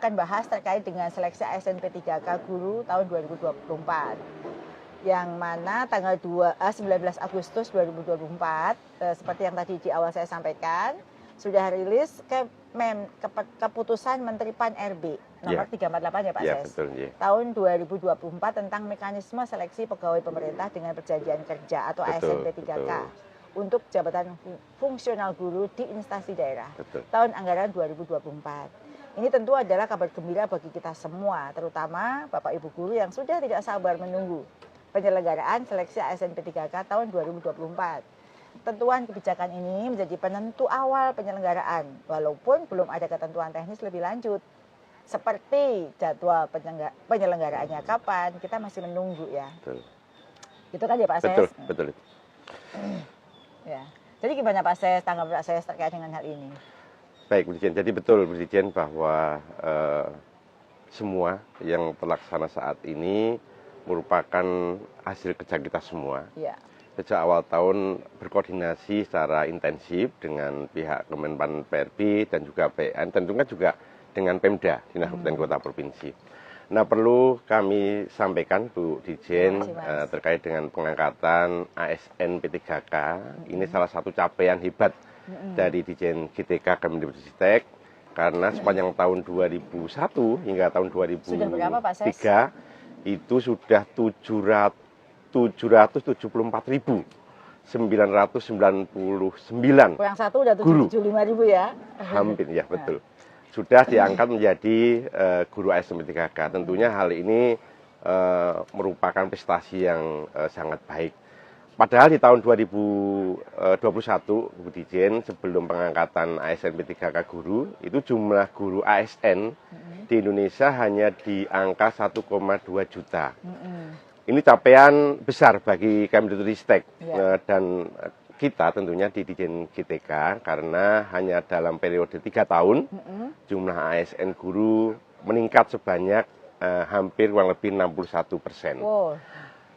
akan bahas terkait dengan seleksi ASN P3K Guru tahun 2024. Yang mana tanggal 19 Agustus 2024, seperti yang tadi di awal saya sampaikan, sudah rilis keputusan Menteri Pan-RB nomor 348 ya Pak Ses. Betul, ya. Tahun 2024 tentang mekanisme seleksi pegawai pemerintah dengan perjanjian kerja atau ASN P3K untuk jabatan fungsional guru di instansi daerah tahun anggaran 2024. Ini tentu adalah kabar gembira bagi kita semua, terutama Bapak Ibu guru yang sudah tidak sabar menunggu penyelenggaraan seleksi ASN P3K tahun 2024. Tentuan kebijakan ini menjadi penentu awal penyelenggaraan, walaupun belum ada ketentuan teknis lebih lanjut. Seperti jadwal penyelenggaraannya kapan, kita masih menunggu ya. Betul. Gitu kan ya Pak Ses? Betul. Ya. Jadi gimana Pak Ses, tanggapan Pak Ses terkait dengan hal ini? Baik, Bu Dirjen. Jadi betul, Bu Dirjen, bahwa semua yang terlaksana saat ini merupakan hasil kerja kita semua. Ya. Sejak awal tahun berkoordinasi secara intensif dengan pihak Kemenpan PRB dan juga PN, tentunya juga dengan Pemda, Dinas Kabupaten Kota Provinsi. Nah, perlu kami sampaikan Bu Dirjen terkait dengan pengangkatan ASN P3K. Ini salah satu capaian hebat dari Dirjen GTK Kemendikbudristek, karena sepanjang tahun 2001 hingga tahun 2003 itu sudah 774.999 yang satu udah 775.000 ya. Hampir ya, betul. Sudah diangkat menjadi guru ASN P3K. Tentunya hal ini merupakan prestasi yang sangat baik. Padahal di tahun 2021, Bu Dirjen, sebelum pengangkatan ASN P3K guru, itu jumlah guru ASN di Indonesia hanya di angka 1,2 juta. Ini capaian besar bagi Kemendikbudristek dan kita tentunya di Dirjen GTK, karena hanya dalam periode 3 tahun jumlah ASN guru meningkat sebanyak hampir kurang lebih 61%. Wow,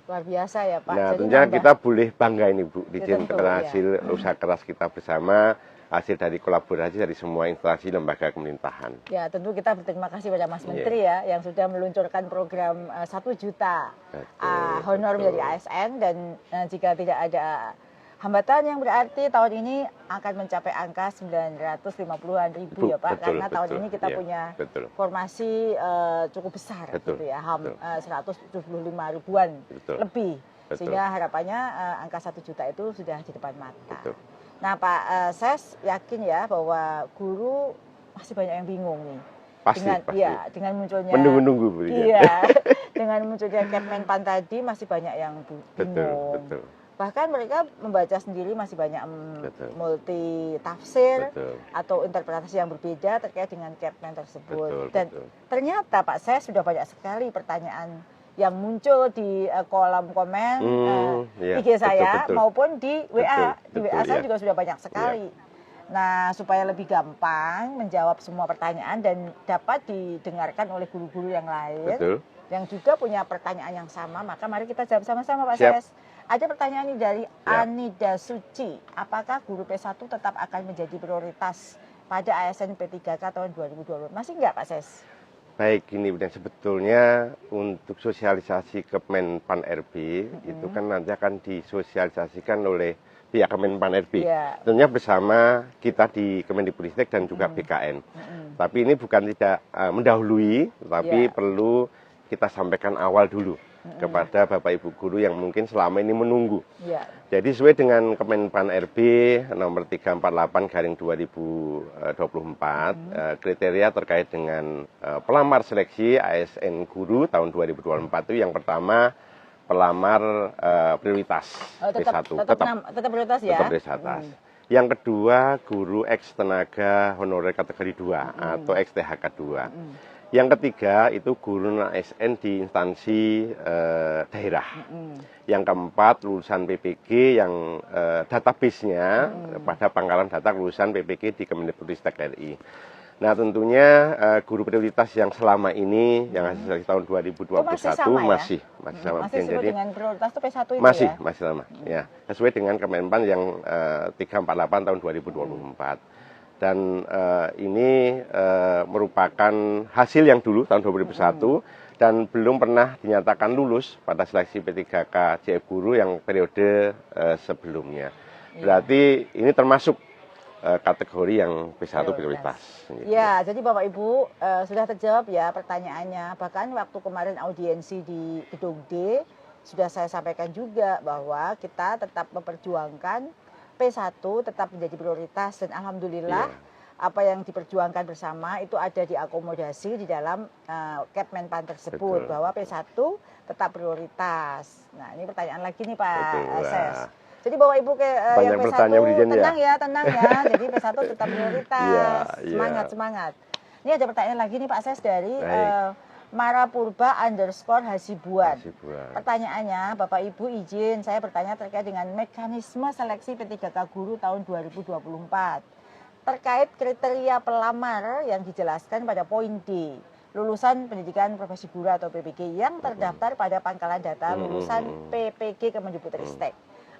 luar biasa ya Pak. Nah, jadi tentunya kita boleh bangga ini Bu Dirjen, karena hasil usaha keras kita bersama, hasil dari kolaborasi dari semua instansi lembaga pemerintahan. Ya, tentu kita berterima kasih pada Mas Menteri ya, yang sudah meluncurkan program 1 juta honor menjadi ASN, dan jika tidak ada hambatan yang berarti tahun ini akan mencapai angka 950-an ribu ya Pak, karena tahun ini kita punya formasi cukup besar gitu ya, 175 ribuan lebih, sehingga harapannya angka 1 juta itu sudah di depan mata. Nah Pak Ses yakin ya bahwa guru masih banyak yang bingung nih. Pasti. Dengan munculnya menunggu Bu. Dengan munculnya Kepmenpan tadi masih banyak yang bingung. Betul. Bahkan mereka membaca sendiri masih banyak multi tafsir atau interpretasi yang berbeda terkait dengan Kepmen tersebut. Dan ternyata Pak Ses sudah banyak sekali pertanyaan yang muncul di kolom komen IG saya maupun di WA. Di WA saya juga sudah banyak sekali. Nah, supaya lebih gampang menjawab semua pertanyaan dan dapat didengarkan oleh guru-guru yang lain yang juga punya pertanyaan yang sama, maka mari kita jawab sama-sama Pak Ses. Ada pertanyaan ini dari Anida Suci. Apakah guru P1 tetap akan menjadi prioritas pada ASN P3K tahun 2020? Masih enggak Pak Ses? Baik, ini dan sebetulnya untuk sosialisasi Kemenpan RB itu kan nanti akan disosialisasikan oleh pihak Kemenpan RB. Tentunya bersama kita di Kemendikbudristek dan juga BKN. Tapi ini bukan tidak mendahului, tapi perlu kita sampaikan awal dulu kepada Bapak Ibu guru yang mungkin selama ini menunggu. Jadi sesuai dengan Kemenpan RB nomor 348/2024, kriteria terkait dengan pelamar seleksi ASN guru tahun 2024 itu yang pertama pelamar prioritas P1. Tetap prioritas ya? Tetap prioritas. Yang kedua guru ex tenaga honorer kategori 2 atau ex THK 2. Yang ketiga itu guru ASN di instansi daerah. Yang keempat lulusan PPG yang database-nya pada pangkalan data lulusan PPG di Kemendikbudristek RI. Nah, tentunya guru prioritas yang selama ini yang hasil tahun 2021 masih sama. Masih sesuai dengan prioritas itu P1 itu masih sama. Ya, sesuai dengan Kemenpan yang 348 tahun 2024. Dan ini merupakan hasil yang dulu tahun 2001 dan belum pernah dinyatakan lulus pada seleksi P3K CF Guru yang periode sebelumnya. Berarti ini termasuk kategori yang P1 prioritas. Ya, jadi Bapak Ibu sudah terjawab ya pertanyaannya. Bahkan waktu kemarin audiensi di Gedung D sudah saya sampaikan juga bahwa kita tetap memperjuangkan P1 tetap menjadi prioritas dan alhamdulillah apa yang diperjuangkan bersama itu ada diakomodasi di dalam Kepmenpan tersebut. Betul. Bahwa P1 tetap prioritas. Nah, ini pertanyaan lagi nih Pak Ses. Jadi Bapak Ibu yang P1 tenang ya. Jadi P1 tetap prioritas. Semangat. Ini ada pertanyaan lagi nih Pak Ses dari Marapurba_Hasibuan. Pertanyaannya, Bapak Ibu izin saya bertanya terkait dengan mekanisme seleksi P3K Guru tahun 2024. Terkait kriteria pelamar yang dijelaskan pada poin D, lulusan pendidikan profesi guru atau PPG yang terdaftar pada pangkalan data lulusan PPG Kemendikbudristek.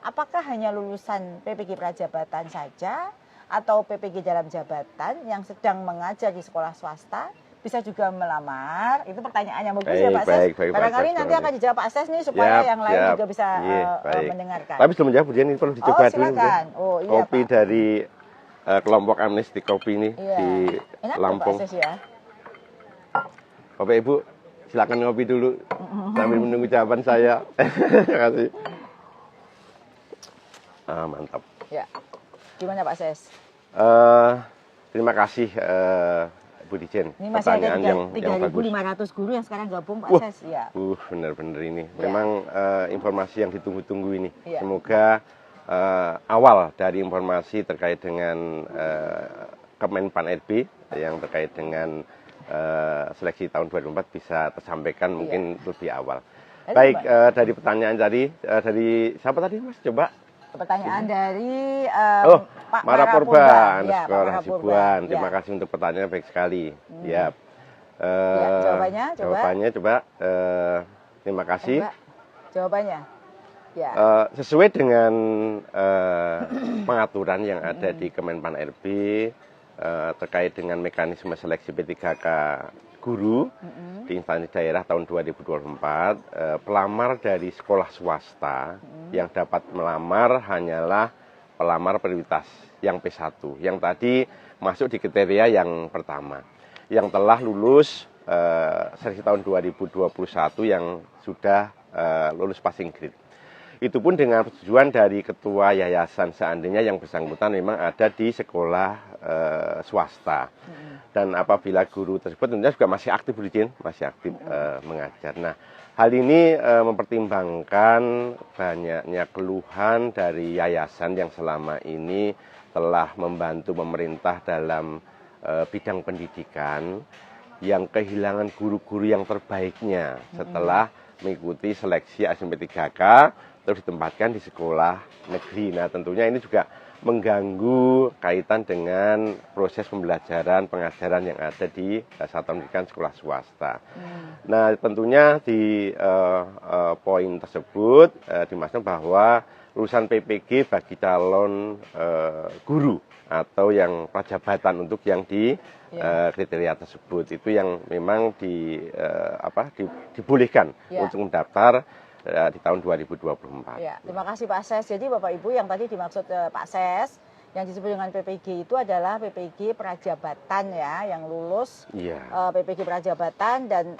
Apakah hanya lulusan PPG Prajabatan saja atau PPG dalam jabatan yang sedang mengajar di sekolah swasta bisa juga melamar? Itu pertanyaan yang bagus ya Pak Ses. Barangkali nanti akan dijawab Pak Ses nih supaya yang lain juga bisa mendengarkan. Tapi sebelum menjawab ini perlu dicoba dulu. Iya, kopi Pak. dari kelompok Amnesty Kopi ini di enak Lampung. Pak Ses ya. Bapak Ibu silakan ngopi dulu sambil menunggu jawaban saya. Terima kasih. Mantap. Ya. Gimana Pak Ses? Terima kasih Bu Dijen. Ini masih pertanyaan ada 3.500 guru yang sekarang gabung Pak Ses. Ya. Benar-benar ini. Memang informasi yang ditunggu-tunggu ini. Semoga awal dari informasi terkait dengan Kemenpan RB yang terkait dengan seleksi tahun 2024 bisa tersampaikan mungkin lebih awal. Baik, dari pertanyaan tadi, dari siapa tadi Mas? Coba. Pertanyaan dari Pak Marapurba_Hasibuan. Terima kasih untuk pertanyaannya, baik sekali. Jawabannya coba. Terima kasih. Jawabannya. Ya. Sesuai dengan pengaturan yang ada di Kemenpan RB terkait dengan mekanisme seleksi P3K guru di instansi daerah tahun 2024, pelamar dari sekolah swasta yang dapat melamar hanyalah pelamar prioritas yang P1, yang tadi masuk di kriteria yang pertama, yang telah lulus seleksi tahun 2021 yang sudah lulus passing grade. Itu pun dengan persetujuan dari ketua yayasan seandainya yang bersangkutan memang ada di sekolah swasta. Dan apabila guru tersebut tentunya juga masih aktif, Bu Dijen, masih aktif mengajar. Nah, hal ini mempertimbangkan banyaknya keluhan dari yayasan yang selama ini telah membantu pemerintah dalam bidang pendidikan yang kehilangan guru-guru yang terbaiknya setelah mengikuti seleksi P3K terus ditempatkan di sekolah negeri. Nah, tentunya ini juga mengganggu kaitan dengan proses pembelajaran pengajaran yang ada di satuan pendidikan sekolah swasta. Nah, tentunya di poin tersebut dimaksudkan bahwa lulusan PPG bagi calon guru atau yang prajabatan untuk yang di kriteria tersebut itu yang memang dibolehkan untuk mendaftar di tahun 2024. Ya, terima kasih Pak Ses. Jadi Bapak Ibu yang tadi dimaksud Pak Ses yang disebut dengan PPG itu adalah PPG Prajabatan ya, yang lulus PPG Prajabatan dan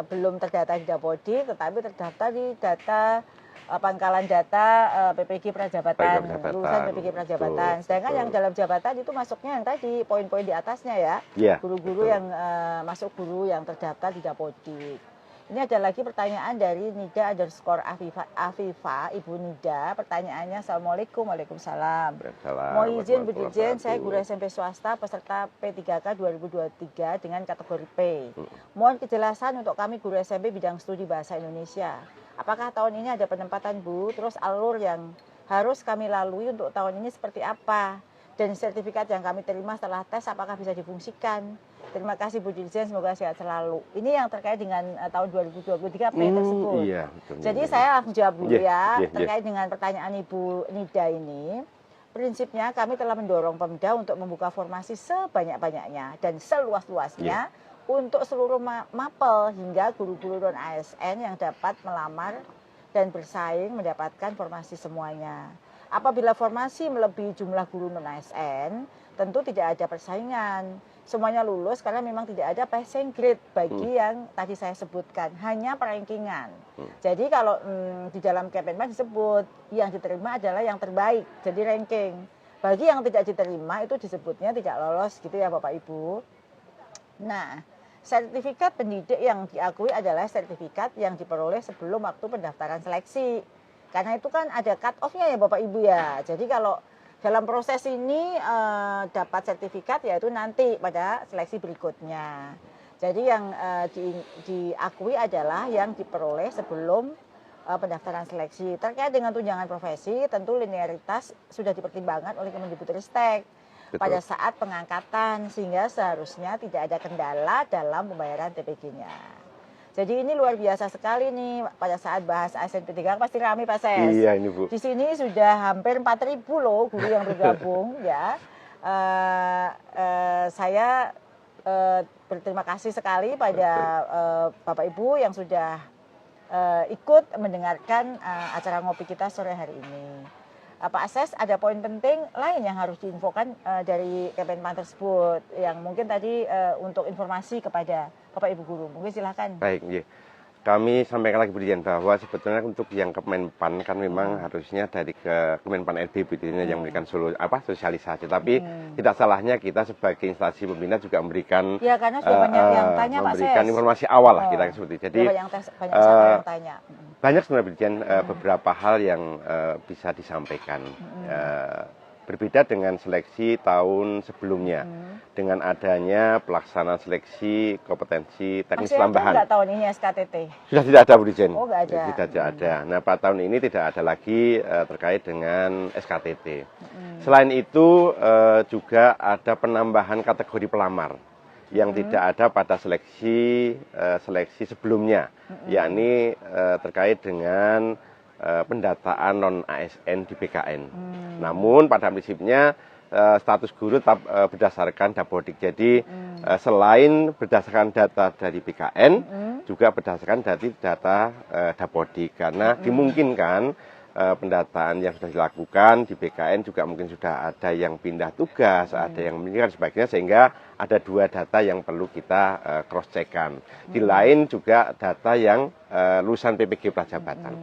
belum terdata di Dapodi tetapi terdaftar di data pangkalan data PPG Prajabatan, lulusan PPG Prajabatan. Sedangkan yang dalam jabatan itu masuknya yang tadi poin-poin di atasnya ya, guru-guru yang masuk guru yang terdaftar di Dapodi. Ini ada lagi pertanyaan dari Nida_Afifa, Ibu Nida. Pertanyaannya, Assalamualaikum, Waalaikumsalam. Mau izin Bu Dirjen, saya guru SMP swasta peserta P3K 2023 dengan kategori P. Mohon kejelasan untuk kami guru SMP bidang studi bahasa Indonesia. Apakah tahun ini ada penempatan Bu? Terus alur yang harus kami lalui untuk tahun ini seperti apa? Dan sertifikat yang kami terima setelah tes apakah bisa difungsikan? Terima kasih Bu Dirjen, semoga sehat selalu. Ini yang terkait dengan tahun 2023 P tersebut. Iya, betul. Jadi saya langsung jawab dulu terkait dengan pertanyaan Ibu Nida ini. prinsipnya kami telah mendorong Pemda untuk membuka formasi sebanyak-banyaknya dan seluas-luasnya untuk seluruh mapel hingga guru-guru non-ASN yang dapat melamar dan bersaing mendapatkan formasi semuanya. Apabila formasi melebihi jumlah guru non-ASN, tentu tidak ada persaingan. Semuanya lulus karena memang tidak ada passing grade bagi yang tadi saya sebutkan, hanya perankingan. Jadi kalau di dalam Kemenpan disebut yang diterima adalah yang terbaik, jadi ranking. Bagi yang tidak diterima itu disebutnya tidak lolos gitu ya Bapak Ibu. Nah, sertifikat pendidik yang diakui adalah sertifikat yang diperoleh sebelum waktu pendaftaran seleksi. Karena itu kan ada cut off-nya ya Bapak Ibu ya. Jadi kalau dalam proses ini dapat sertifikat yaitu nanti pada seleksi berikutnya. Jadi yang diakui adalah yang diperoleh sebelum pendaftaran seleksi. Terkait dengan tunjangan profesi, tentu linearitas sudah dipertimbangkan oleh Kemendikbudristek pada saat pengangkatan, sehingga seharusnya tidak ada kendala dalam pembayaran TPG-nya. Jadi ini luar biasa sekali nih pada saat bahas ASN P3K pasti ramai Pak Ses. Iya ini Bu. Di sini sudah hampir 4.000 loh guru yang bergabung ya. Saya berterima kasih sekali pada Bapak Ibu yang sudah ikut mendengarkan acara ngopi kita sore hari ini. Pak Ses, ada poin penting lain yang harus diinfokan dari Kemenpan tersebut yang mungkin tadi untuk informasi kepada Bapak Ibu guru, mungkin silakan. Baik, ya. Kami sampaikan lagi Bu Dian bahwa sebetulnya untuk yang Kemenpan kan memang harusnya dari Kemenpan RB yang memberikan sosialisasi. Tapi tidak salahnya kita sebagai instansi pembina juga memberikan ya, karena sudah banyak yang tanya, memberikan informasi awal lah kita seperti itu. Jadi banyak yang tanya. Banyak sebenarnya Bu Dian, beberapa hal yang bisa disampaikan. Berbeda dengan seleksi tahun sebelumnya, dengan adanya pelaksanaan seleksi kompetensi teknis tambahan. Masih ada tahun ini SKTT? Sudah tidak ada Bu Dijen. Oh, nggak ada. Tidak ada. Nah, pada tahun ini tidak ada lagi terkait dengan SKTT. Selain itu juga ada penambahan kategori pelamar yang tidak ada pada seleksi sebelumnya, yakni terkait dengan pendataan non-ASN di BKN. Namun pada prinsipnya status guru tetap berdasarkan Dapodik. Jadi selain berdasarkan data dari BKN, juga berdasarkan dari data Dapodik. Karena dimungkinkan pendataan yang sudah dilakukan di BKN juga mungkin sudah ada yang pindah tugas, ada yang meninggal sebagainya, sehingga ada dua data yang perlu kita cross-check-kan. Di lain juga data yang lulusan PPG Prajabatan.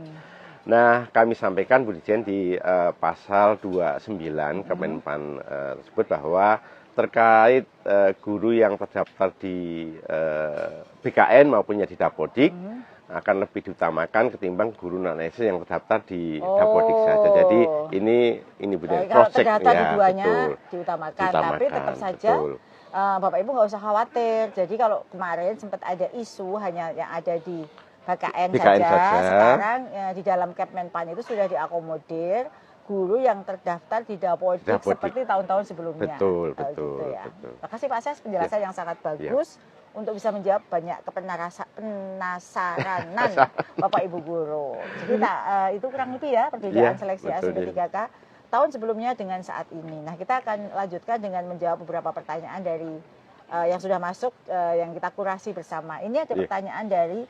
Nah, kami sampaikan Bu Dijen di pasal 29 Kemenpan tersebut bahwa terkait guru yang terdaftar di BKN maupun di Dapodik akan lebih diutamakan ketimbang guru non-ASN yang terdaftar di Dapodik saja. Jadi ini Bu Dijen cross check ya, betul. Diutamakan, tapi tetap saja Bapak Ibu nggak usah khawatir. Jadi kalau kemarin sempat ada isu hanya yang ada di BKN saja. Sekarang di dalam Kemenpan itu sudah diakomodir guru yang terdaftar di Dapodik seperti tahun-tahun sebelumnya. Betul. Terima kasih Pak Ses, penjelasan yang sangat bagus untuk bisa menjawab banyak penasaranan Bapak Ibu guru. Jadi itu kurang lebih ya perbedaan seleksi ASN P3K tahun sebelumnya dengan saat ini. Nah, kita akan lanjutkan dengan menjawab beberapa pertanyaan dari yang sudah masuk yang kita kurasi bersama. Ini ada pertanyaan dari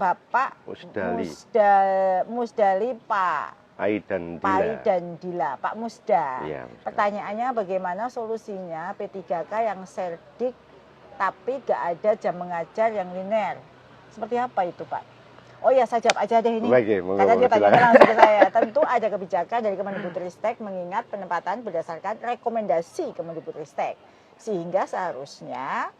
Bapak Musdali Pak Aidan Dila. Pak Musda. Ya, pertanyaannya bagaimana solusinya P3K yang serdik tapi gak ada jam mengajar yang linear? Seperti apa itu Pak? Oh ya, saya jawab aja deh ini. Karena dia tanya langsung ke saya. Tentu ada kebijakan dari Kemendikbudristek mengingat penempatan berdasarkan rekomendasi Kemendikbudristek. Sehingga seharusnya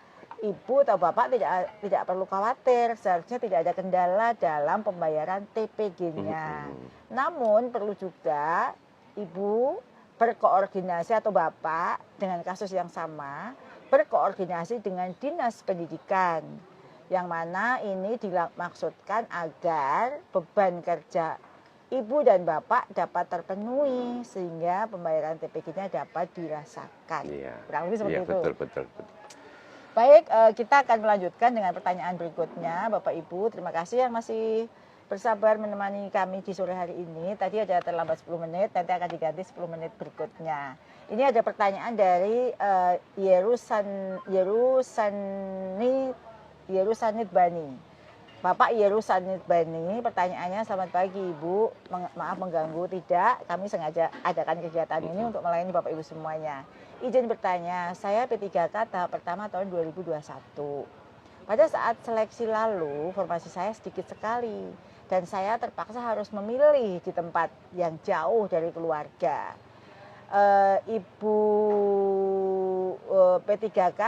Ibu atau Bapak tidak perlu khawatir, seharusnya tidak ada kendala dalam pembayaran TPG-nya. Namun perlu juga Ibu berkoordinasi atau Bapak dengan kasus yang sama, berkoordinasi dengan Dinas Pendidikan. Yang mana ini dimaksudkan agar beban kerja Ibu dan Bapak dapat terpenuhi sehingga pembayaran TPG-nya dapat dirasakan. Kurang lebih seperti itu. Betul. Baik, kita akan melanjutkan dengan pertanyaan berikutnya, Bapak Ibu. Terima kasih yang masih bersabar menemani kami di sore hari ini. Tadi ada terlambat 10 menit, nanti akan diganti 10 menit berikutnya. Ini ada pertanyaan dari Yerusanit Bani. Bapak Yerusanit Bani, pertanyaannya, selamat pagi Ibu, maaf mengganggu. Tidak, kami sengaja adakan kegiatan ini untuk melayani Bapak Ibu semuanya. Izin bertanya, saya P3K tahap pertama tahun 2021. Pada saat seleksi lalu, formasi saya sedikit sekali. Dan saya terpaksa harus memilih di tempat yang jauh dari keluarga. Ibu P3K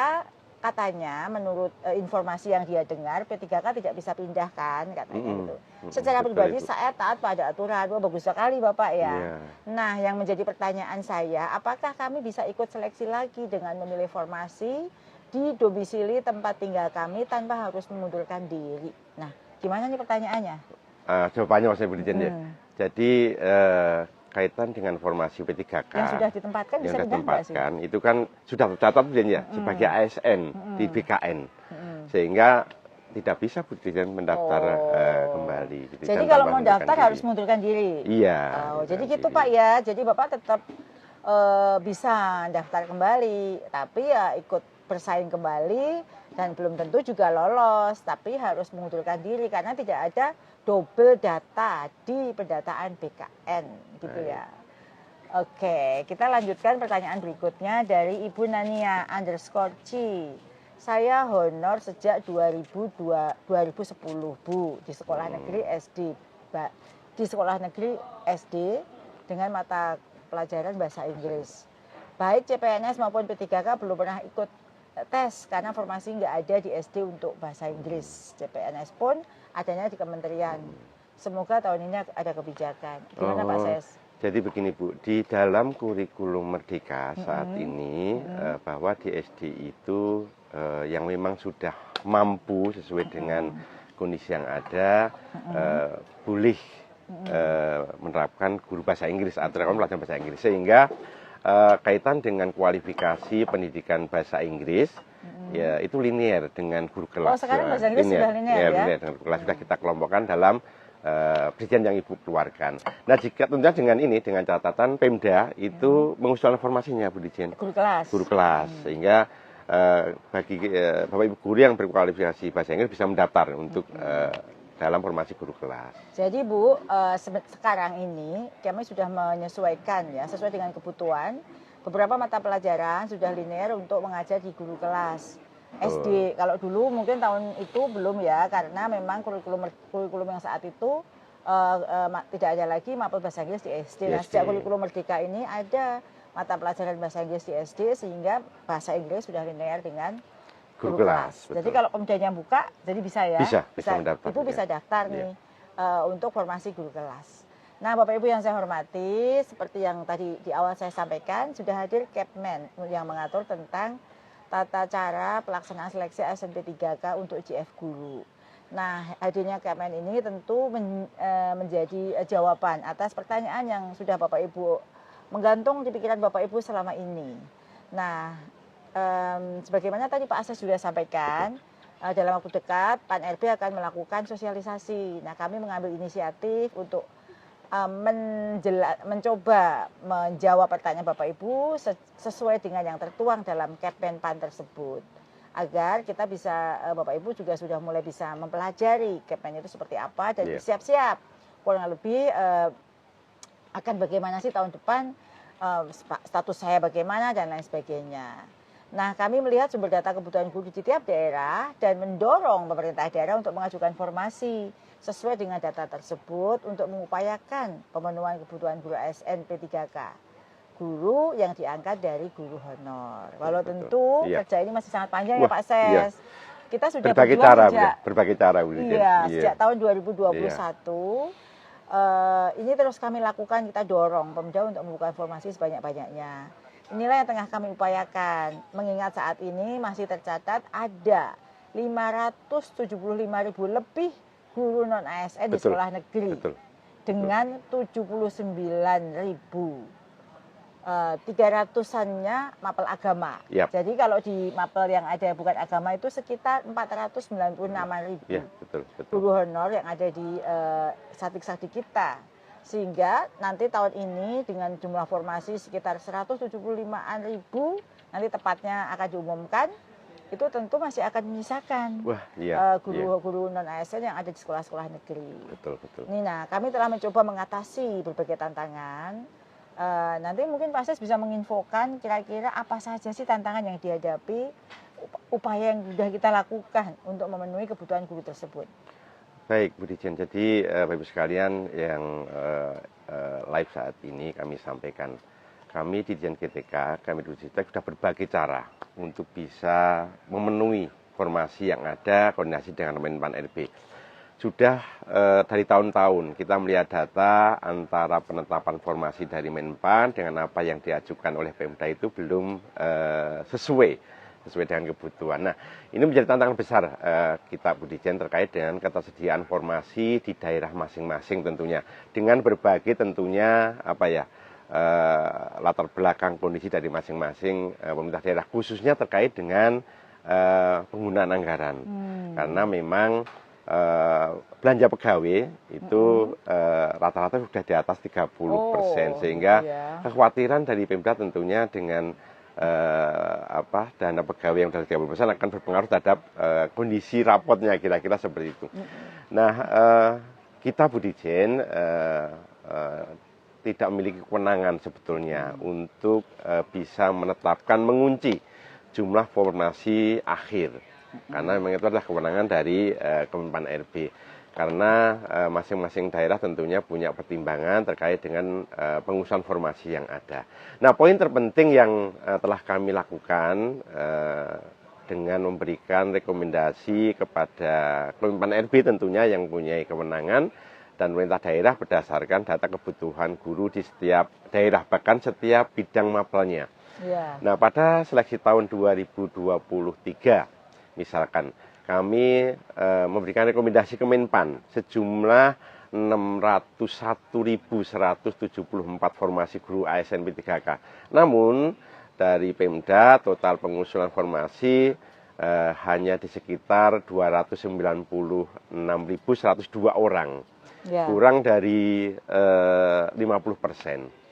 katanya menurut informasi yang dia dengar, P3K tidak bisa pindahkan katanya gitu. Secara pribadi saya taat pada aturan. Wah, bagus sekali Bapak ya. Nah, yang menjadi pertanyaan saya, apakah kami bisa ikut seleksi lagi dengan memilih formasi di domisili tempat tinggal kami tanpa harus mengundurkan diri? Nah, gimana nih pertanyaannya? Jawabannya Mas Ibu Dirjen ya. Jadi kaitan dengan formasi P3K yang sudah ditempatkan, yang sudah ditempatkan itu kan sudah tercatat ya sebagai ASN di BKN, sehingga tidak bisa Bu Dirjen mendaftar kembali. Jadi kalau mau daftar harus mengundurkan diri. Iya. Jadi gitu Pak ya. Jadi Bapak tetap bisa daftar kembali, tapi ya ikut bersaing kembali dan belum tentu juga lolos, tapi harus mengundurkan diri karena tidak ada double data di pendataan BKN gitu ya. Oke, kita lanjutkan pertanyaan berikutnya dari Ibu Nania _C. Saya honor sejak 2010 Bu di sekolah negeri SD, di sekolah negeri SD dengan mata pelajaran bahasa Inggris. Baik CPNS maupun P3K belum pernah ikut tes karena formasi nggak ada di SD untuk bahasa Inggris. CPNS pun adanya di kementerian. Semoga tahun ini ada kebijakan. Gimana Pak Ses? Jadi begini Bu, di dalam kurikulum Merdeka saat ini bahwa di SD itu yang memang sudah mampu sesuai dengan kondisi yang ada boleh menerapkan guru bahasa Inggris atau pelajaran bahasa Inggris, sehingga kaitan dengan kualifikasi pendidikan bahasa Inggris ya itu linear dengan guru kelas. Oh, sekarang bahasa Inggris sudah linear ya? Linear dengan guru kelas sudah kita kelompokkan dalam perizinan yang Ibu keluarkan. Nah, jika tentunya dengan ini, dengan catatan Pemda itu mengusulkan formasinya Bu Dirjen. Guru kelas. Guru kelas, sehingga bagi Bapak Ibu guru yang berkualifikasi bahasa Inggris bisa mendaftar untuk dalam formasi guru kelas. Jadi Bu, sekarang ini kami sudah menyesuaikan ya sesuai dengan kebutuhan. Beberapa mata pelajaran sudah linear untuk mengajar di guru kelas SD. Kalau dulu mungkin tahun itu belum ya, karena memang kurikulum yang saat itu tidak ada lagi mapel bahasa Inggris di SD. Nah, sejak kurikulum Merdeka ini ada mata pelajaran bahasa Inggris di SD, sehingga bahasa Inggris sudah linear dengan guru kelas. Jadi kalau Pemdanya buka, jadi bisa ya? Bisa mendaftar. Ibu bisa daftar nih untuk formasi guru kelas. Nah, Bapak Ibu yang saya hormati, seperti yang tadi di awal saya sampaikan, sudah hadir Kepmen yang mengatur tentang tata cara pelaksanaan seleksi ASN P3K untuk JF Guru. Nah, hadirnya Kepmen ini tentu menjadi jawaban atas pertanyaan yang sudah Bapak Ibu menggantung di pikiran Bapak Ibu selama ini. Nah, sebagaimana tadi Pak Ases sudah sampaikan, dalam waktu dekat PAN-RB akan melakukan sosialisasi. Nah, kami mengambil inisiatif untuk mencoba menjawab pertanyaan Bapak Ibu sesuai dengan yang tertuang dalam Kepmen PAN tersebut, agar kita bisa, Bapak Ibu juga sudah mulai bisa mempelajari Kepmen itu seperti apa dan siap-siap kurang lebih akan bagaimana sih tahun depan, status saya bagaimana dan lain sebagainya. Nah, kami melihat sumber data kebutuhan guru di tiap daerah dan mendorong pemerintah daerah untuk mengajukan formasi sesuai dengan data tersebut untuk mengupayakan pemenuhan kebutuhan guru ASN P3K. Guru yang diangkat dari guru honor. Walau tentu kerja ini masih sangat panjang ya Pak Ses. Kita sudah berbagai cara. Sejak tahun 2021. Ini terus kami lakukan, kita dorong Pemda untuk membuka formasi sebanyak-banyaknya. Inilah yang tengah kami upayakan, mengingat saat ini masih tercatat ada 575.000 lebih guru non-ASN di sekolah negeri dengan 79.000 300-annya mapel agama. Yep. Jadi kalau di mapel yang ada bukan agama itu sekitar 496.000. Ya, betul. Guru honor yang ada di sadik-sadik kita. Sehingga nanti tahun ini dengan jumlah formasi sekitar 175.000, nanti tepatnya akan diumumkan, itu tentu masih akan menyisakan guru-guru non-ASN yang ada di sekolah-sekolah negeri. Betul. Nah, kami telah mencoba mengatasi berbagai tantangan. Nanti mungkin Pak Ses bisa menginfokan kira-kira apa saja sih tantangan yang dihadapi, upaya yang sudah kita lakukan untuk memenuhi kebutuhan guru tersebut. Baik, Bu Dirjen. Jadi Bapak Ibu sekalian yang live saat ini kami sampaikan, kami di Dirjen GTK, kami di Dirjen sudah berbagai cara untuk bisa memenuhi formasi yang ada, koordinasi dengan Menpan RB. Sudah dari tahun-tahun kita melihat data antara penetapan formasi dari Menpan dengan apa yang diajukan oleh Pemda itu belum sesuai dengan kebutuhan. Nah, ini menjadi tantangan besar kita Bu Dirjen terkait dengan ketersediaan formasi di daerah masing-masing tentunya, dengan berbagai tentunya latar belakang kondisi dari masing-masing pemerintah daerah, khususnya terkait dengan penggunaan anggaran. Karena memang belanja pegawai itu rata-rata sudah di atas 30%, sehingga kekhawatiran dari Pemda tentunya dengan dana pegawai yang dari 30% akan berpengaruh terhadap kondisi rapotnya, kira-kira seperti itu. Nah, kita Bu Dirjen tidak memiliki kewenangan sebetulnya untuk bisa menetapkan, mengunci jumlah formasi akhir. Karena memang itu adalah kewenangan dari Kemenpan RB. Karena masing-masing daerah tentunya punya pertimbangan terkait dengan pengusulan formasi yang ada. Nah, poin terpenting yang telah kami lakukan dengan memberikan rekomendasi kepada Kemenpan RB tentunya yang punya kewenangan dan pemerintah daerah berdasarkan data kebutuhan guru di setiap daerah, bahkan setiap bidang mapelnya. Nah, pada seleksi tahun 2023 misalkan kami memberikan rekomendasi ke Menpan sejumlah 601.174 formasi guru ASN P3K. Namun dari Pemda total pengusulan formasi hanya di sekitar 296.102 orang, kurang dari 50%.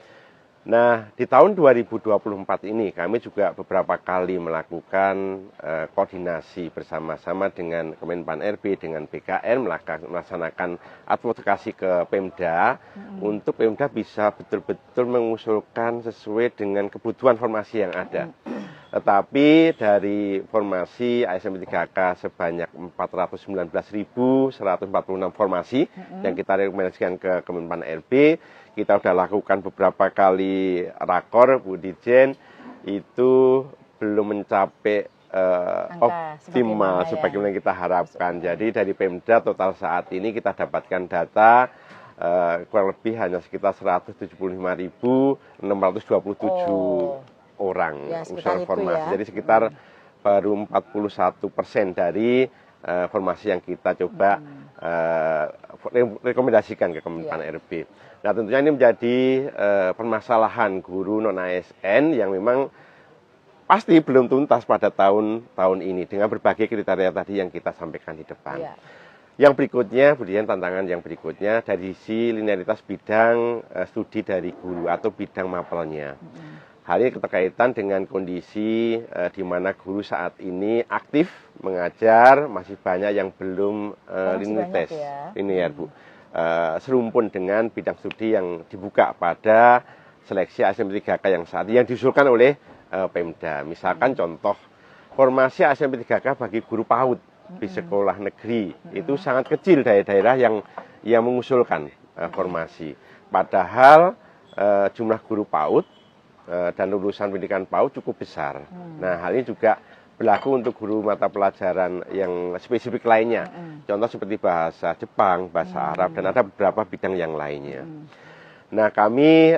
Nah, di tahun 2024 ini kami juga beberapa kali melakukan koordinasi bersama-sama dengan Kemenpan RB, dengan BKN, melaksanakan advokasi ke Pemda untuk Pemda bisa betul-betul mengusulkan sesuai dengan kebutuhan formasi yang ada. Tetapi dari formasi ASN P3K sebanyak 419.146 formasi yang kita rekomendasikan ke Kemenpan RB, kita sudah lakukan beberapa kali rakor, Bu Dirjen, itu belum mencapai optimal sebagaimana kita harapkan. Jadi dari Pemda total saat ini kita dapatkan data kurang lebih hanya sekitar 175.627 orang usaha formasi. Jadi sekitar baru 41% dari formasi yang kita coba rekomendasikan ke Kemenpan RB. Nah, tentunya ini menjadi permasalahan guru non-ASN yang memang pasti belum tuntas pada tahun ini dengan berbagai kriteria tadi yang kita sampaikan di depan. Yang berikutnya, kemudian tantangan yang berikutnya dari sisi linearitas bidang studi dari guru atau bidang mapelnya. Hal ini berkaitan dengan kondisi di mana guru saat ini aktif mengajar, masih banyak yang belum linear, Bu. Serumpun dengan bidang studi yang dibuka pada seleksi ASN P3K yang saat ini yang diusulkan oleh Pemda. Misalkan contoh formasi ASN P3K bagi guru PAUD di sekolah negeri itu sangat kecil daerah-daerah yang mengusulkan formasi. Padahal jumlah guru PAUD dan lulusan pendidikan PAUD cukup besar. Nah, hal ini juga berlaku untuk guru mata pelajaran yang spesifik lainnya. Contoh seperti bahasa Jepang, bahasa Arab, dan ada beberapa bidang yang lainnya. Nah, kami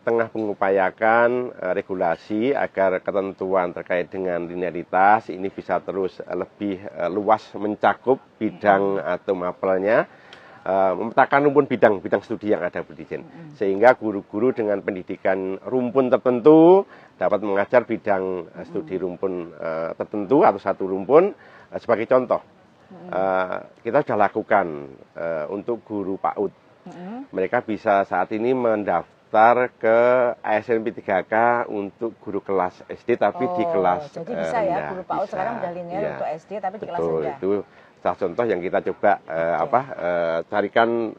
tengah mengupayakan regulasi agar ketentuan terkait dengan linearitas ini bisa terus lebih luas mencakup bidang atau mapelnya. memetakan rumpun bidang studi yang ada, Bu Dirjen. Sehingga guru-guru dengan pendidikan rumpun tertentu dapat mengajar bidang studi rumpun tertentu atau satu rumpun. Sebagai contoh, kita sudah lakukan untuk guru PAUD. Mereka bisa saat ini mendaftar ke ASN P3K untuk guru kelas SD tapi di kelas jadi bisa rendah. Ya, guru PAUD sekarang udah linear untuk SD tapi di kelas rendah. Itu salah contoh yang kita coba carikan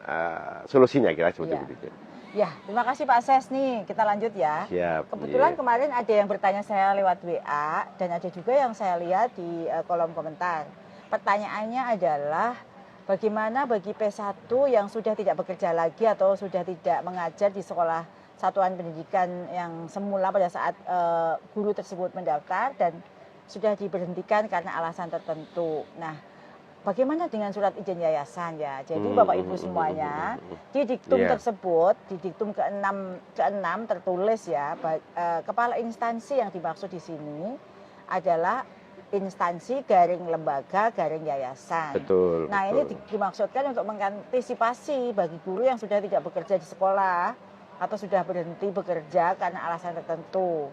solusinya kira seperti itu. Ya, terima kasih Pak Ses nih. Kita lanjut ya. Siap. Kebetulan kemarin ada yang bertanya saya lewat WA dan ada juga yang saya lihat di kolom komentar. Pertanyaannya adalah bagaimana bagi P1 yang sudah tidak bekerja lagi atau sudah tidak mengajar di sekolah satuan pendidikan yang semula pada saat guru tersebut mendaftar dan sudah diberhentikan karena alasan tertentu. Nah, bagaimana dengan surat izin yayasan ya? Jadi Bapak Ibu semuanya di diktum tersebut, di diktum ke-6 tertulis ya, kepala instansi yang dimaksud di sini adalah instansi garing lembaga garing yayasan. Betul. Nah, ini dimaksudkan untuk mengantisipasi bagi guru yang sudah tidak bekerja di sekolah atau sudah berhenti bekerja karena alasan tertentu.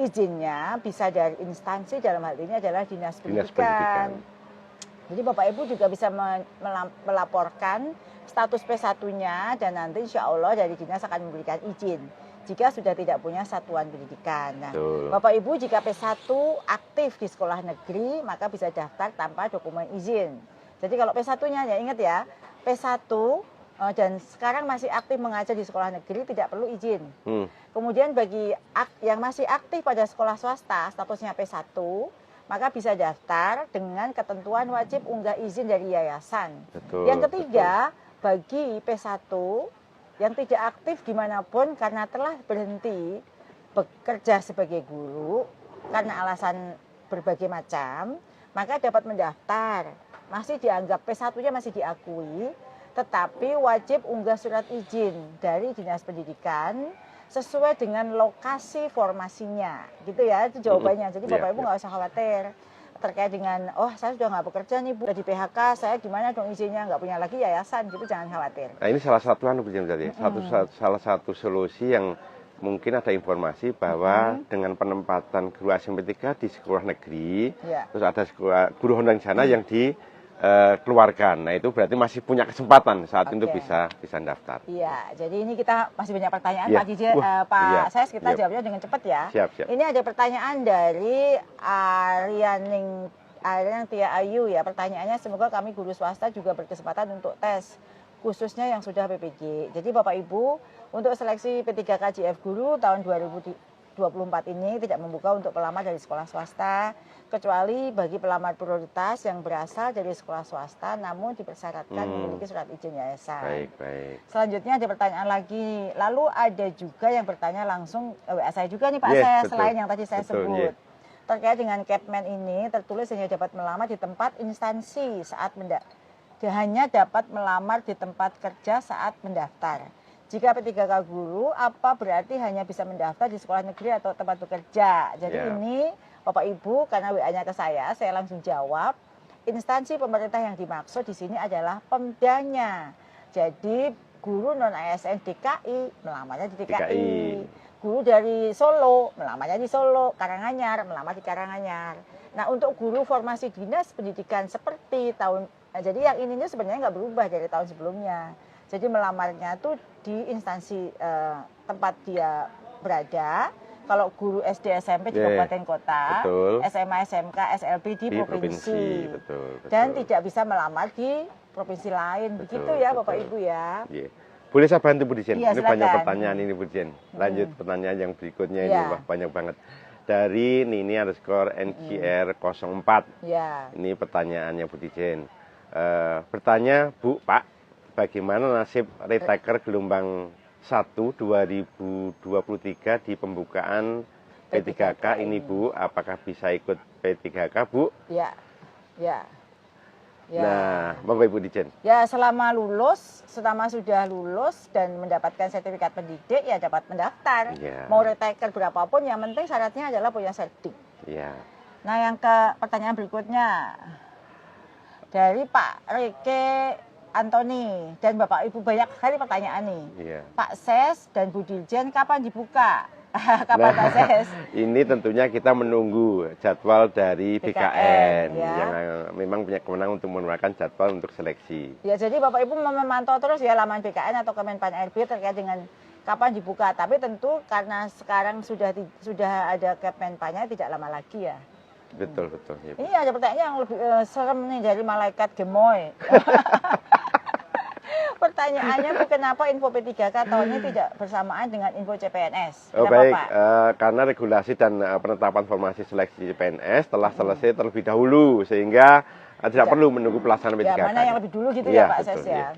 Izinnya bisa dari instansi, dalam hal ini adalah Dinas Pendidikan. Jadi Bapak Ibu juga bisa melaporkan status P1-nya dan nanti insya Allah dari Dinas akan memberikan izin jika sudah tidak punya satuan pendidikan. Nah, Bapak Ibu jika P1 aktif di sekolah negeri maka bisa daftar tanpa dokumen izin. Jadi kalau P1-nya ya ingat ya, P1 dan sekarang masih aktif mengajar di sekolah negeri tidak perlu izin. Kemudian bagi yang masih aktif pada sekolah swasta statusnya P1 maka bisa daftar dengan ketentuan wajib unggah izin dari yayasan. Yang ketiga, bagi P1 yang tidak aktif dimanapun karena telah berhenti bekerja sebagai guru karena alasan berbagai macam, maka dapat mendaftar. Masih dianggap P1-nya masih diakui, tetapi wajib unggah surat izin dari Dinas Pendidikan sesuai dengan lokasi formasinya, gitu ya, itu jawabannya. Jadi Bapak Ibu nggak usah khawatir terkait dengan, saya sudah nggak bekerja nih Bu, di PHK, saya gimana dong izinnya, nggak punya lagi yayasan, gitu jangan khawatir. Nah ini salah satu salah satu solusi yang mungkin ada informasi bahwa dengan penempatan guru SMP3 di sekolah negeri, terus ada sekolah guru honor di sana yang dikeluarkan. Nah itu berarti masih punya kesempatan saat itu bisa daftar. Iya, jadi ini kita masih banyak pertanyaan Pak Jije, Pak Ses, kita jawabnya dengan cepat ya. Siap. Ini ada pertanyaan dari Arianing Tia Ayu ya. Pertanyaannya, semoga kami guru swasta juga berkesempatan untuk tes, khususnya yang sudah PPG. Jadi Bapak Ibu, untuk seleksi P3K JF Guru tahun 2024 ini tidak membuka untuk pelamar dari sekolah swasta, kecuali bagi pelamar prioritas yang berasal dari sekolah swasta namun dipersyaratkan memiliki surat izin yayasan. Baik. Selanjutnya ada pertanyaan lagi. Lalu ada juga yang bertanya langsung WA saya juga nih Pak, saya selain yang tadi saya sebut. Terkait dengan Kepmen ini tertulis hanya dapat melamar di tempat instansi saat hanya dapat melamar di tempat kerja saat mendaftar. Jika P3K guru, apa berarti hanya bisa mendaftar di sekolah negeri atau tempat bekerja? Jadi ini Bapak Ibu, karena WA-nya ke saya langsung jawab. Instansi pemerintah yang dimaksud di sini adalah Pemdanya. Jadi guru non ASN DKI melamarnya di DKI. Guru dari Solo melamarnya di Solo, Karanganyar melamar di Karanganyar. Nah untuk guru formasi dinas pendidikan seperti jadi yang ininya sebenarnya nggak berubah dari tahun sebelumnya. Jadi melamarnya itu di instansi tempat dia berada. Kalau guru SD SMP di kabupaten kota, SMA SMK SLB di provinsi. Betul. Dan tidak bisa melamar di provinsi lain. Begitu ya Bapak Ibu ya. Boleh saya bantu Bu Dirjen? Ini banyak pertanyaan ini Bu Dirjen. Lanjut pertanyaan yang berikutnya ini banyak banget. Dari Nini_NGR 04. Ini pertanyaannya Bu Dirjen. Bertanya Bu, Pak, bagaimana nasib retaker gelombang 1 2023 di pembukaan P3K ini Bu? Apakah bisa ikut P3K Bu? Ya. Nah, Bapak Ibu Dirjen. Ya, selama sudah lulus dan mendapatkan sertifikat pendidik ya dapat mendaftar. Mau retaker berapapun yang penting syaratnya adalah punya sertif. Nah, yang ke pertanyaan berikutnya dari Pak Reke Antoni dan Bapak Ibu banyak sekali pertanyaan nih. Iya. Pak Ses dan Bu Dirjen kapan dibuka? Kapan Pak Ses? Ini tentunya kita menunggu jadwal dari BKN ya. yang memang punya kewenangan untuk mengeluarkan jadwal untuk seleksi. Ya, jadi Bapak Ibu memantau terus ya laman BKN atau Kemenpan RB terkait dengan kapan dibuka. Tapi tentu karena sekarang sudah ada Kemenpannya tidak lama lagi ya. Betul, betul. Ya. Ini ada pertanyaan yang lebih serem nih dari malaikat gemoy. Pertanyaannya, Bu, kenapa info P3K tahun ini tidak bersamaan dengan info CPNS? Oh, kenapa, baik, Pak? Karena regulasi dan penetapan formasi seleksi CPNS telah selesai terlebih dahulu, sehingga tidak perlu menunggu pelaksanaan P3K. Ya, mana yang lebih dulu gitu ya, Pak Ses ya.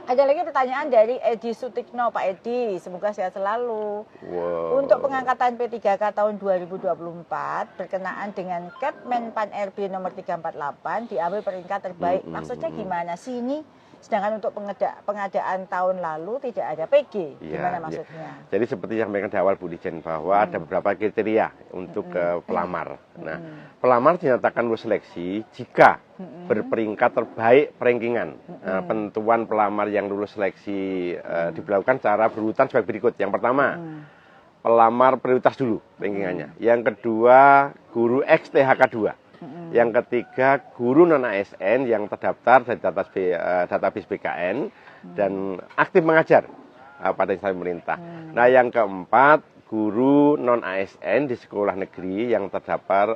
Ada lagi pertanyaan dari Edi Sutikno, Pak Edi, semoga sehat selalu. Wow. Untuk pengangkatan P3K tahun 2024 berkenaan dengan Kemenpan RB nomor 348 diambil peringkat terbaik. Maksudnya gimana sih ini? Sedangkan untuk pengadaan tahun lalu tidak ada PG. Gimana maksudnya? Ya. Jadi seperti yang disampaikan di awal Bu Dirjen bahwa ada beberapa kriteria untuk pelamar. Nah, pelamar dinyatakan lulus seleksi jika berperingkat terbaik rankingan. Penentuan pelamar yang lulus seleksi diberlakukan secara berurutan sebagai berikut. Yang pertama, pelamar prioritas dulu rankingannya. Yang kedua, guru XTHK 2. Yang ketiga, guru non-ASN yang terdaftar dari database BKN dan aktif mengajar pada instansi pemerintah. Nah, yang keempat, guru non-ASN di sekolah negeri yang terdaftar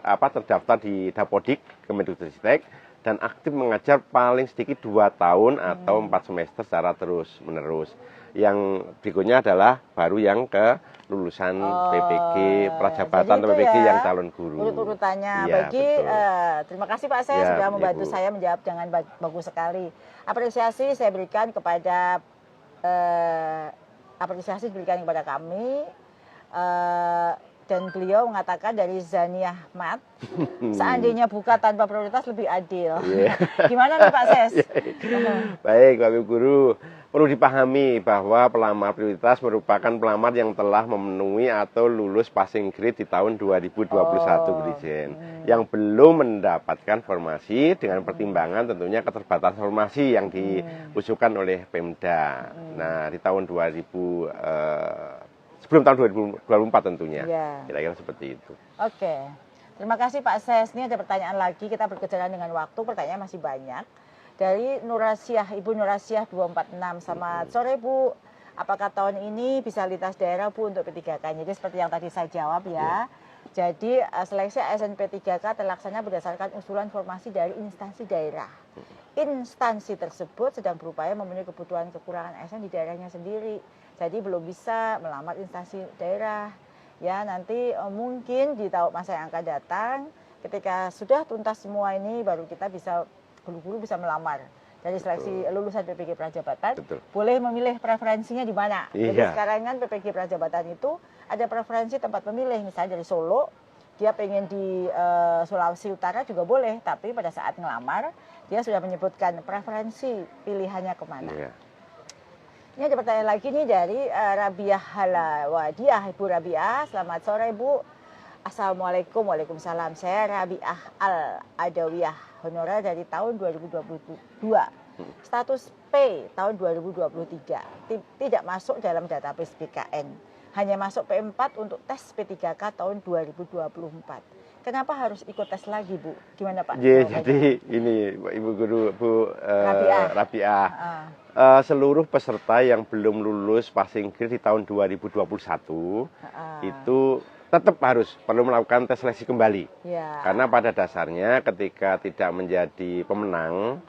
di Dapodik Kemendikbudristek dan aktif mengajar paling sedikit 2 tahun atau 4 semester secara terus-menerus. Yang berikutnya adalah baru yang ke lulusan PPG Prajabatan atau PPG yang calon guru. Urut-urutannya. Ya, Terima kasih Pak Ses sudah membantu saya menjawab dengan bagus sekali. Apresiasi saya berikan kepada kami. Dan beliau mengatakan dari Zania Mat, seandainya buka tanpa prioritas lebih adil. Gimana nih Pak Ses? Baik, Bapak Guru. Perlu dipahami bahwa pelamar prioritas merupakan pelamar yang telah memenuhi atau lulus passing grade di tahun 2021, Bu Dirjen. Yang belum mendapatkan formasi dengan pertimbangan tentunya keterbatasan formasi yang diusulkan oleh Pemda. Nah, di tahun sebelum tahun 2024 tentunya. Kira-kira seperti itu. Oke. Terima kasih Pak Ses. Ini ada pertanyaan lagi, kita berkejaran dengan waktu, pertanyaan masih banyak. Dari Ibu Nurasiah 246, selamat sore Bu. Apakah tahun ini bisa lintas daerah Bu untuk P3K? Jadi seperti yang tadi saya jawab ya. Jadi seleksi ASN P3K terlaksana berdasarkan usulan formasi dari instansi daerah. Instansi tersebut sedang berupaya memenuhi kebutuhan kekurangan ASN di daerahnya sendiri. Jadi belum bisa melamar instansi daerah. Ya, nanti mungkin di masa yang akan datang ketika sudah tuntas semua ini baru kita bisa guru-guru bisa melamar dari seleksi lulusan PPG Prajabatan. Boleh memilih preferensinya di mana. Jadi sekarang kan PPG Prajabatan itu ada preferensi tempat memilih, misalnya dari Solo, dia pengen di Sulawesi Utara juga boleh, tapi pada saat ngelamar dia sudah menyebutkan preferensi pilihannya kemana. Ini ada pertanyaan lagi nih dari Rabiah Halawadiah, Ibu Rabiah. Selamat sore Bu. Assalamualaikum. Waalaikumsalam. Saya Rabiah Al-Adawiyah, honorer dari tahun 2022. Status P tahun 2023. Tidak masuk dalam database BKN. Hanya masuk P4 untuk tes P3K tahun 2024. Kenapa harus ikut tes lagi, Bu? Gimana Pak? Jadi ini Ibu Guru, Bu Rabiah. Seluruh peserta yang belum lulus passing grade di tahun 2021 itu tetap perlu melakukan tes seleksi kembali. Karena pada dasarnya ketika tidak menjadi pemenang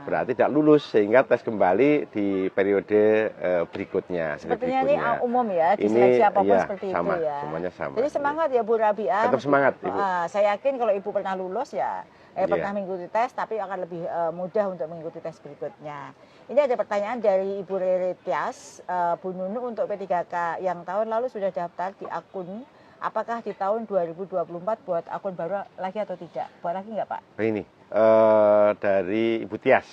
berarti tidak lulus, sehingga tes kembali di periode berikutnya. Sepertinya ini umum ya, di seleksi apapun seperti sama, itu ya. Semuanya sama. Jadi semangat ya Bu Rabiah. Tetap semangat Ibu. Saya yakin kalau Ibu pernah lulus ya, pernah mengikuti tes, tapi akan lebih mudah untuk mengikuti tes berikutnya. Ini ada pertanyaan dari Ibu Rere Tias, Bu Nunu, untuk P3K yang tahun lalu sudah daftar di akun. Apakah di tahun 2024 buat akun baru lagi atau tidak? Buat lagi nggak Pak? Ini dari Ibu Tias.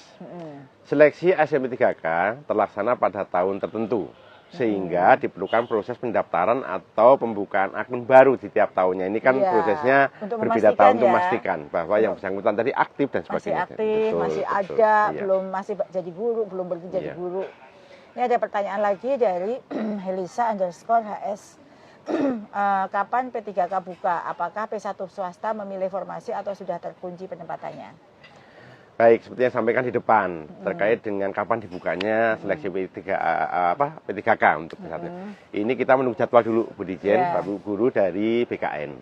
Seleksi ASN P3K terlaksana pada tahun tertentu. sehingga diperlukan proses pendaftaran atau pembukaan akun baru di tiap tahunnya. Ini kan prosesnya berbeda tahun untuk memastikan bahwa yang bersangkutan tadi aktif dan sebagainya. Masih aktif, masih ada, masih jadi guru, belum berhenti jadi guru. Ini ada pertanyaan lagi dari Helisa_HS. Kapan P3K buka? Apakah P1 swasta memilih formasi atau sudah terkunci penempatannya? Baik, seperti yang sampaikan di depan terkait dengan kapan dibukanya seleksi P3K untuk pesantren. Ini kita menunggu jadwal dulu, Bu Dijen, Pak Guru dari BKN.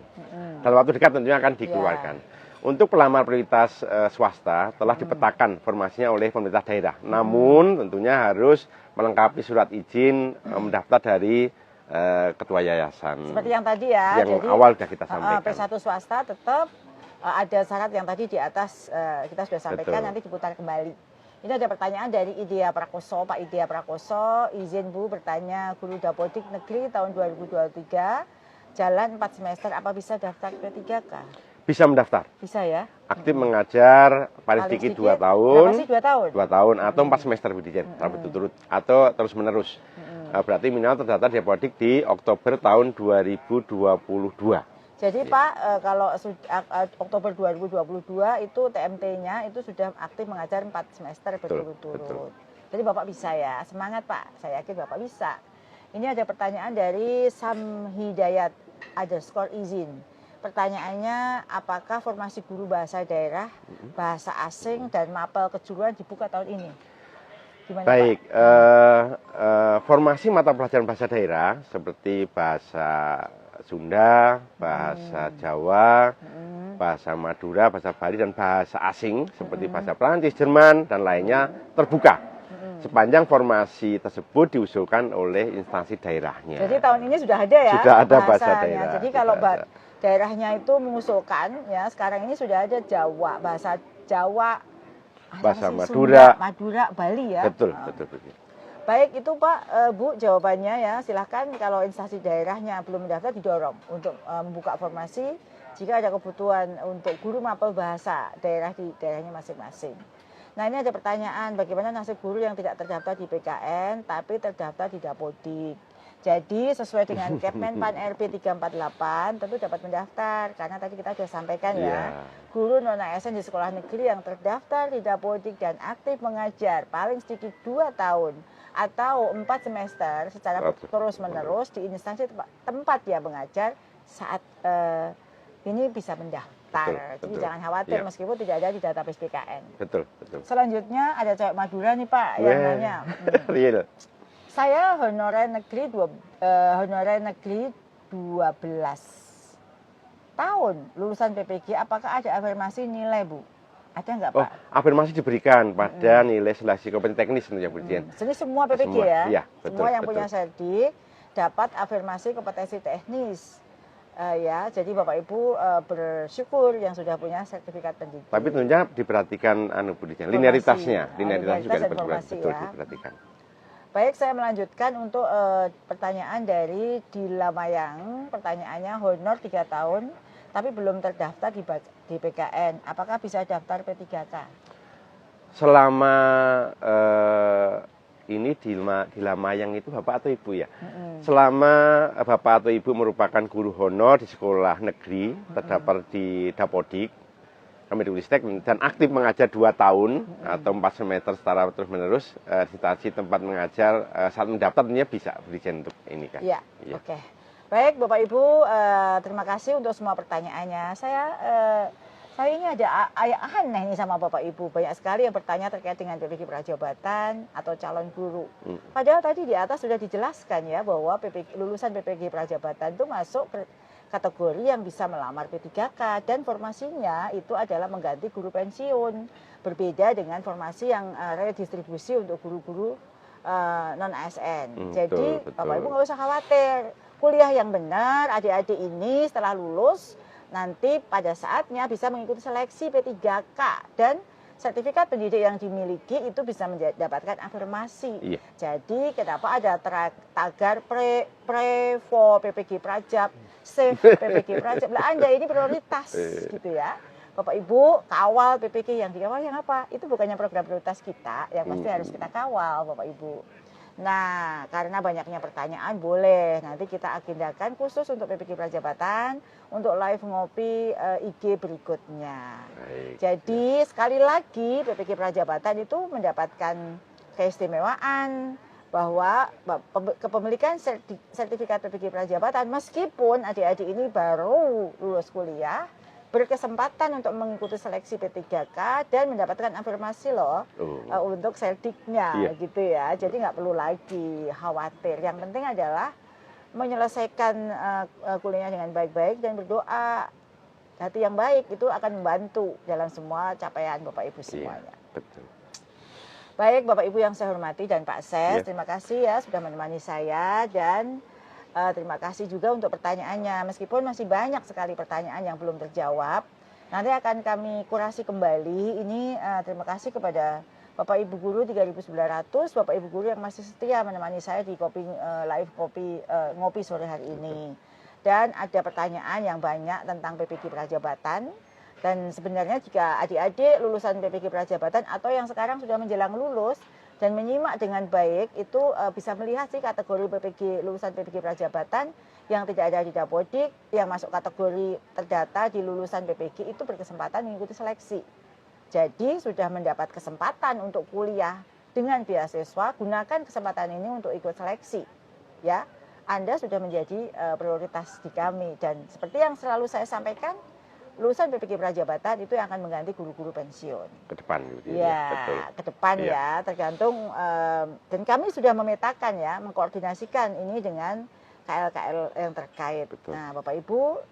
Dalam waktu dekat tentunya akan dikeluarkan. Untuk pelamar prioritas swasta telah dipetakan formasinya oleh pemerintah daerah. Namun tentunya harus melengkapi surat izin mendaftar dari ketua yayasan. Seperti yang tadi ya. Yang jadi, awal sudah kita sampaikan. P1 swasta tetap ada syarat yang tadi di atas kita sudah sampaikan, nanti diputar kembali. Ini ada pertanyaan dari Idea Prakoso, Pak Idea Prakoso, izin Bu bertanya, guru Dapodik Negeri tahun 2023, jalan 4 semester, apa bisa daftar P3K? Bisa mendaftar. Bisa ya? Aktif mengajar paling sedikit 2 tahun. 2 tahun? 2 tahun atau 4 semester Bu Dijen, berturut-turut atau terus menerus. Berarti minimal terdaftar di Dapodik di Oktober tahun 2022. Jadi Pak, kalau Oktober 2022 itu TMT-nya itu sudah aktif mengajar 4 semester berturut-turut. Jadi Bapak bisa ya, semangat Pak, saya yakin Bapak bisa. Ini ada pertanyaan dari Samhidayat_izin. Pertanyaannya, apakah formasi guru bahasa daerah, bahasa asing, dan mapel kejuruan dibuka tahun ini? Gimana, baik, formasi mata pelajaran bahasa daerah seperti bahasa Sunda, bahasa Jawa, bahasa Madura, bahasa Bali, dan bahasa asing seperti bahasa Prancis, Jerman, dan lainnya terbuka. Sepanjang formasi tersebut diusulkan oleh instansi daerahnya. Jadi tahun ini sudah ada ya? Sudah ada bahasa daerah. Jadi kalau daerahnya itu mengusulkan, ya sekarang ini sudah ada Jawa, bahasa Jawa, bahasa Madura, Sunda, Madura, Bali ya. Betul. Baik itu Pak, Bu jawabannya ya. Silahkan kalau instansi daerahnya belum mendaftar didorong untuk membuka formasi jika ada kebutuhan untuk guru mapel bahasa daerah di daerahnya masing-masing. Nah ini ada pertanyaan, bagaimana nasib guru yang tidak terdaftar di PKN tapi terdaftar di Dapodik? Jadi sesuai dengan Kepmen Pan RP 348 tentu dapat mendaftar karena tadi kita sudah sampaikan ya. Guru non-ASN di sekolah negeri yang terdaftar di Dapodik dan aktif mengajar paling sedikit 2 tahun atau 4 semester secara terus-menerus di instansi tempat dia mengajar saat ini bisa mendaftar. Jadi jangan khawatir meskipun tidak ada di database PKN. Betul. Selanjutnya ada cewek Madura nih Pak yang nanya. Real. Saya honorer negeri 12 tahun lulusan PPG, apakah ada afirmasi nilai Bu? Ada nggak Pak? Afirmasi diberikan pada nilai seleksi kompetensi teknis tentunya Bu Dijen. Jadi semua PPG semua, ya? Iya, betul, semua yang punya serdi dapat afirmasi kompetensi teknis. Jadi Bapak Ibu bersyukur yang sudah punya sertifikat pendidik. Tapi tentunya diperhatikan Bu Dijen, linearitasnya juga diperhatikan. Baik, saya melanjutkan untuk pertanyaan dari Dila Mayang. Pertanyaannya, honor 3 tahun, tapi belum terdaftar di PKN. Apakah bisa daftar P3K? Selama ini Dila Mayang itu Bapak atau Ibu ya? Selama Bapak atau Ibu merupakan guru honor di sekolah negeri, terdaftar di Dapodik, Kemendikbudristek dan aktif mengajar 2 tahun atau 4 semester secara terus-menerus di instansi tempat mengajar saat mendaftar tentunya bisa berikan untuk ini kan. Iya. Oke. Baik Bapak Ibu, terima kasih untuk semua pertanyaannya. Saya ini ada aneh nih sama Bapak Ibu. Banyak sekali yang bertanya terkait dengan PPG Prajabatan atau calon guru. Padahal tadi di atas sudah dijelaskan ya bahwa lulusan PPG Prajabatan itu masuk kategori yang bisa melamar P3K dan formasinya itu adalah mengganti guru pensiun. Berbeda dengan formasi yang redistribusi untuk guru-guru non-ASN. Jadi betul. Bapak Ibu nggak usah khawatir. Kuliah yang benar, adik-adik ini setelah lulus nanti pada saatnya bisa mengikuti seleksi P3K dan sertifikat pendidik yang dimiliki itu bisa mendapatkan afirmasi. Iya. Jadi kenapa ada tagar Prevo PPG Prajab, Save PPG Prajab. Nah, Anda ini prioritas gitu ya. Bapak Ibu kawal PPG yang dikawal yang apa? Itu bukannya program prioritas kita yang pasti harus kita kawal Bapak Ibu. Nah, karena banyaknya pertanyaan, boleh nanti kita agendakan khusus untuk PPG Prajabatan untuk live ngopi IG berikutnya. Baik, jadi sekali lagi PPG Prajabatan itu mendapatkan keistimewaan bahwa kepemilikan sertifikat PPG Prajabatan meskipun adik-adik ini baru lulus kuliah berkesempatan untuk mengikuti seleksi P3K dan mendapatkan afirmasi loh untuk seldiknya gitu ya. Jadi nggak perlu lagi khawatir. Yang penting adalah menyelesaikan kuliahnya dengan baik-baik dan berdoa. Hati yang baik itu akan membantu dalam semua capaian Bapak Ibu semuanya. Betul. Baik Bapak Ibu yang saya hormati dan Pak Ses, terima kasih ya sudah menemani saya dan terima kasih juga untuk pertanyaannya. Meskipun masih banyak sekali pertanyaan yang belum terjawab, nanti akan kami kurasi kembali. Ini terima kasih kepada Bapak Ibu Guru 3.900, Bapak Ibu Guru yang masih setia menemani saya di live ngopi sore hari ini. Dan ada pertanyaan yang banyak tentang PPG Prajabatan. Dan sebenarnya jika adik-adik lulusan PPG Prajabatan atau yang sekarang sudah menjelang lulus dan menyimak dengan baik itu bisa melihat sih kategori lulusan PPG Prajabatan yang tidak ada di Dapodik, yang masuk kategori terdata di lulusan PPG itu berkesempatan mengikuti seleksi. Jadi sudah mendapat kesempatan untuk kuliah dengan beasiswa, gunakan kesempatan ini untuk ikut seleksi. Ya, Anda sudah menjadi prioritas di kami dan seperti yang selalu saya sampaikan, lulusan PPG Prajabatan itu yang akan mengganti guru-guru pensiun. Ke depan. Ya, ke depan ya, tergantung. Dan kami sudah memetakan ya, mengkoordinasikan ini dengan KL-KL yang terkait. Betul. Nah, Bapak Ibu,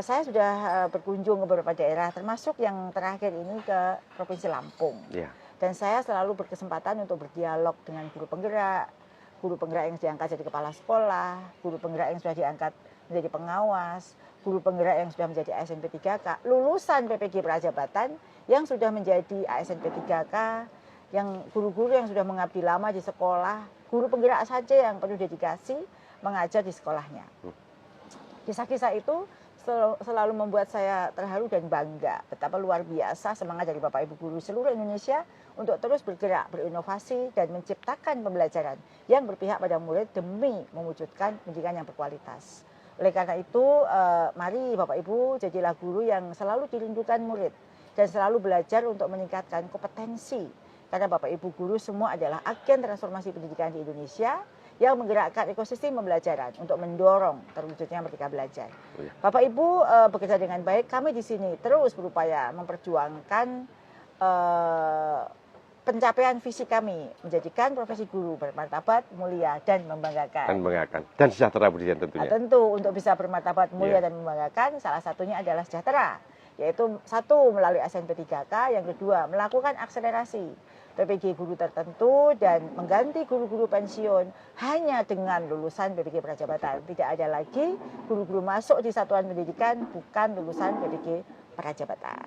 saya sudah berkunjung ke beberapa daerah, termasuk yang terakhir ini ke Provinsi Lampung. Ya. Dan saya selalu berkesempatan untuk berdialog dengan guru penggerak yang diangkat jadi kepala sekolah, guru penggerak yang sudah diangkat menjadi pengawas, guru penggerak yang sudah menjadi ASN P3K, lulusan PPG Prajabatan yang sudah menjadi ASN P3K, yang guru-guru yang sudah mengabdi lama di sekolah, guru penggerak saja yang penuh dedikasi mengajar di sekolahnya. Kisah-kisah itu selalu membuat saya terharu dan bangga betapa luar biasa semangat dari Bapak Ibu guru seluruh Indonesia untuk terus bergerak, berinovasi dan menciptakan pembelajaran yang berpihak pada murid demi mewujudkan pendidikan yang berkualitas. Oleh karena itu, mari Bapak Ibu jadilah guru yang selalu dirindukan murid dan selalu belajar untuk meningkatkan kompetensi. Karena Bapak Ibu guru semua adalah agen transformasi pendidikan di Indonesia yang menggerakkan ekosistem pembelajaran untuk mendorong terwujudnya Merdeka Belajar. Bapak Ibu bekerja dengan baik, kami di sini terus berupaya memperjuangkan pencapaian visi kami menjadikan profesi guru bermartabat, mulia dan membanggakan. Dan sejahtera pendidikan tentunya. Tentu untuk bisa bermartabat, mulia dan membanggakan salah satunya adalah sejahtera, yaitu satu melalui ASN P3K, yang kedua melakukan akselerasi PPG guru tertentu dan mengganti guru-guru pensiun hanya dengan lulusan PPG Prajabatan. Tidak ada lagi guru-guru masuk di satuan pendidikan bukan lulusan PPG Prajabatan.